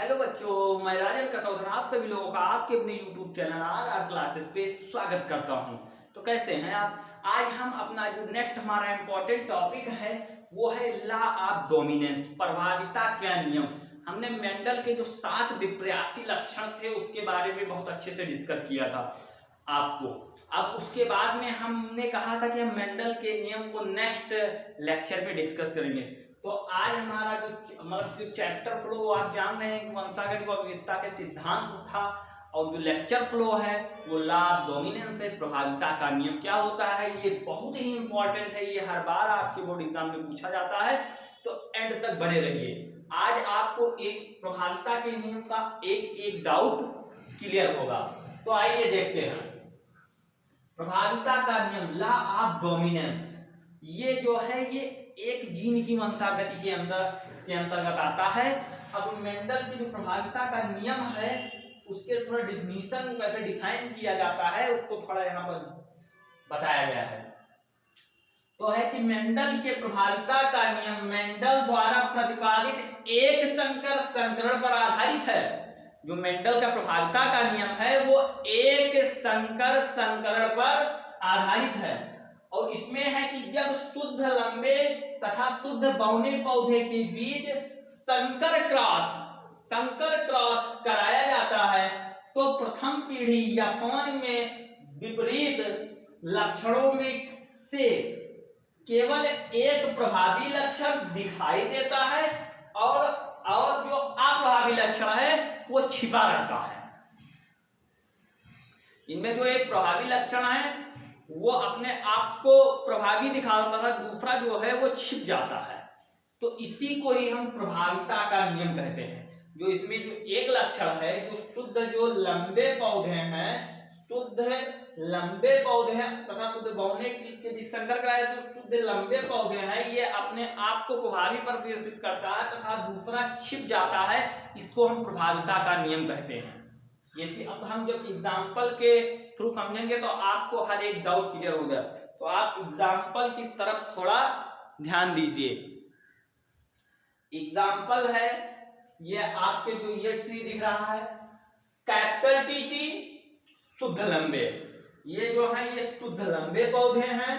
Hello बच्चों, मैं राजन कसौधन आप सभी लोगों का आपके अपने YouTube चैनल आर क्लासेस पे स्वागत करता हूं। तो कैसे हैं आप? आज हम अपना जो नेक्स्ट हमारा इम्पोर्टेंट टॉपिक है वो है लॉ ऑफ डोमिनेंस, प्रभाविता का नियम। हमने मेंडल के जो 7 विपर्यासी लक्षण थे उसके बारे में बहुत अच्छे से डिस्कस किया था आपको। अब उसके बाद में हमने कहा था कि हम मेंडल के नियम को नेक्स्ट लेक्चर में डिस्कस करेंगे। तो आज हमारा जो चैप्टर फ्लो आप जान रहे हैं कि वंशागत व विविधता के सिद्धांत था, और जो लेक्चर फ्लो है वो लॉ ऑफ डोमिनेंस है, प्रभाविता का नियम क्या होता है। ये बहुत ही इंपॉर्टेंट है, ये हर बार आपके बोर्ड एग्जाम में पूछा जाता है, तो एंड तक बने रहिए। आज आपको एक प्रभाविता के नियम का एक डाउट क्लियर होगा। तो आइए देखते हैं प्रभाविता का नियम, लॉ ऑफ डोमिनेंस। ये जो है ये एक जीन की वंशागति के अंतर्गत आता है। अब मेंडल की जो प्रभाविता का नियम है उसके थोड़ा डिफिनीशन कैसे डिफाइन किया जाता है उसको थोड़ा यहाँ पर बताया गया है। तो है कि मेंडल के प्रभाविता का नियम मेंडल द्वारा प्रतिपादित एक संकर संकरण पर आधारित है। जो मेंडल का प्रभाविता का नियम है वो एक संकर संकरण पर आधारित है, और इसमें है कि जब शुद्ध लंबे तथा शुद्ध बौने पौधे के बीच संकर क्रॉस कराया जाता है तो प्रथम पीढ़ी या कौन में विपरीत लक्षणों में से केवल एक प्रभावी लक्षण दिखाई देता है और जो अप्रभावी लक्षण है वो छिपा रहता है। इनमें जो एक प्रभावी लक्षण है वो अपने आप को प्रभावी दिखाता है, दूसरा जो है वो छिप जाता है। तो इसी को ही हम प्रभाविता का नियम कहते हैं। जो इसमें जो एक लक्षण है, जो शुद्ध जो लंबे पौधे हैं, शुद्ध लंबे पौधे हैं तथा शुद्ध बौने के बीच संकर कराया, जो शुद्ध लंबे पौधे हैं ये अपने आप को प्रभावी पर विकसित करता है तथा दूसरा छिप जाता है, इसको हम प्रभाविता का नियम कहते हैं। जैसे अब हम जब एग्जाम्पल के थ्रू समझेंगे तो आपको हर एक डाउट क्लियर हो गया। तो आप एग्जाम्पल की तरफ थोड़ा ध्यान दीजिए। एग्जाम्पल है ये आपके जो ये ट्री दिख रहा है कैपिटल टी शुद्ध लंबे, ये जो है ये शुद्ध लंबे पौधे हैं,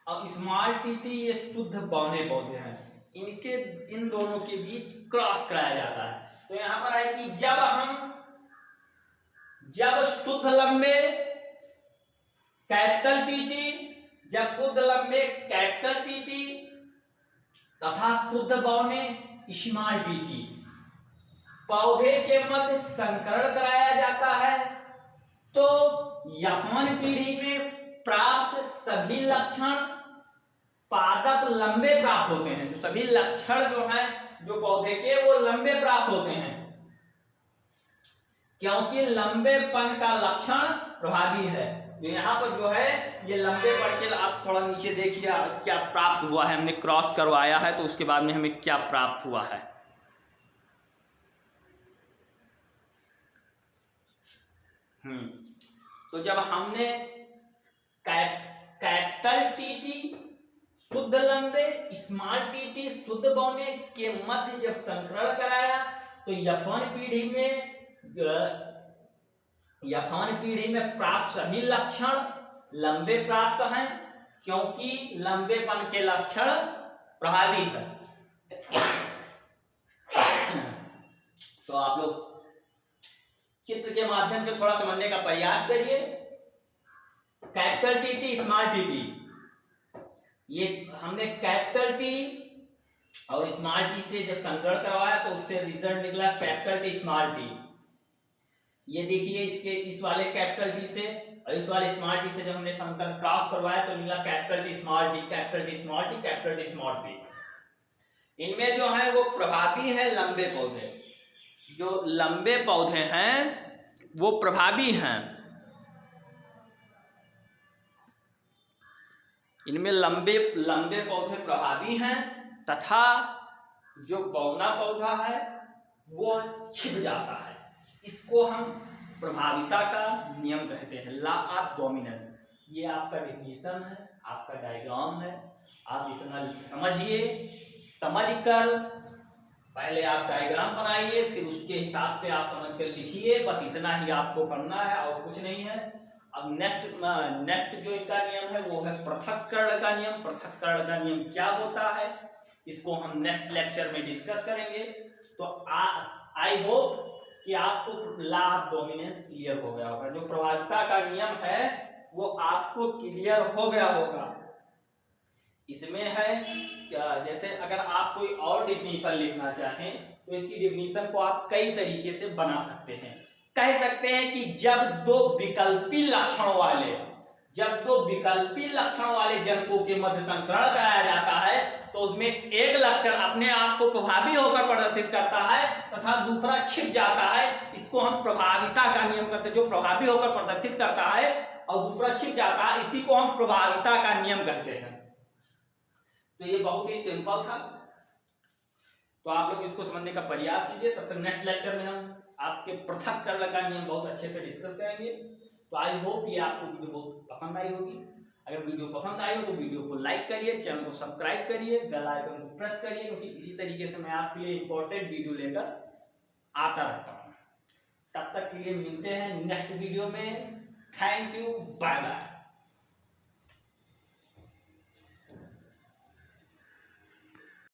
और स्मॉल टी ये शुद्ध बौने पौधे हैं। इन दोनों के बीच क्रॉस कराया जाता है। तो यहां पर है कि जब शुद्ध लंबे कैपिटल टी, जब शुद्ध लंबे कैपिटल टी तथा शुद्ध बौने स्मॉल टी पौधे के मध्य संकरण कराया जाता है तो यौवन पीढ़ी में प्राप्त सभी लक्षण पादप लंबे प्राप्त होते हैं। जो सभी लक्षण जो हैं जो पौधे के वो लंबे प्राप्त होते हैं, क्योंकि लंबेपन का लक्षण प्रभावी है। तो यहाँ पर जो है ये लंबेपन के, आप थोड़ा नीचे देखिए क्या प्राप्त हुआ है। हमने क्रॉस करवाया है तो उसके बाद में हमें क्या प्राप्त हुआ है। तो जब हमने कैपिटल टी शुद्ध लंबे स्मॉल टी शुद्ध बौने के मध्य जब संकरण कराया तो यौवन पीढ़ी में प्राप्त सभी लक्षण लंबे प्राप्त हैं, क्योंकि लंबेपन के लक्षण प्रभावी है। तो आप लोग चित्र के माध्यम से थोड़ा समझने का प्रयास करिए। कैपिटल टी स्मॉल टी, ये हमने कैपिटल टी और स्मॉल टी से जब संकरण करवाया तो उससे रिजल्ट निकला कैपिटल टी स्मॉल टी। ये देखिए इसके इस वाले कैपिटल टी से और इस वाले स्मॉल टी से जब हमने संकरण क्रॉस करवाया तो निकला capital T small T, capital T small T, capital T small T. इनमें जो है वो प्रभावी है लंबे पौधे। जो लंबे पौधे हैं वो प्रभावी हैं। इनमें लंबे पौधे प्रभावी हैं तथा जो बौना पौधा है वो छिप जाता है। इसको हम प्रभाविता का नियम कहते हैं, लॉ ऑफ डोमिनेंस। ये आपका डेफिनेशन है, आपका डायग्राम है। आप इतना समझिए, समझकर पहले आप डायग्राम बनाइए, फिर उसके हिसाब पे आप समझ कर लिखिए। बस इतना ही आपको करना है और कुछ नहीं है। अब नेक्स्ट जो इनका नियम है वो है पृथक्करण का नियम। पृथक्करण का नियम क्या होता है इसको हम नेक्स्ट लेक्चर में डिस्कस करेंगे। तो आई होप कि आपको लॉ ऑफ डोमिनेंस क्लियर हो गया होगा। जो प्रभाविता का नियम है वो आपको क्लियर हो गया होगा। इसमें है क्या, जैसे अगर आप कोई और डिफिनीशन लिखना चाहें तो इसकी डिफिनीशन को आप कई तरीके से बना सकते हैं। कह सकते हैं कि जब दो विकल्पी लक्षण वाले जनकों के मध्य संकरण कराया जाता है तो उसमें एक लक्षण अपने आप को प्रभावी होकर प्रदर्शित करता है तथा दूसरा छिप जाता है। इसको हम प्रभाविता का नियम कहते हैं। जो प्रभावी होकर प्रदर्शित करता है और दूसरा छिप जाता है, इसी को हम प्रभाविता का नियम कहते हैं। तो ये बहुत ही सिंपल था, तो आप लोग इसको समझने का प्रयास कीजिए। तब तक नेक्स्ट लेक्चर में हम आपके पृथक्करण का नियम बहुत अच्छे से डिस्कस करेंगे। तो आई होप ये आपको वीडियो बहुत पसंद आई होगी। अगर वीडियो पसंद आई हो तो वीडियो को लाइक करिए, चैनल को सब्सक्राइब करिए, बेल आइकन को प्रेस करिए, क्योंकि इसी तरीके से मैं आपके लिए इंपॉर्टेंट वीडियो लेकर आता रहता हूँ। तब तक के लिए मिलते हैं नेक्स्ट वीडियो में। Thank you, bye bye.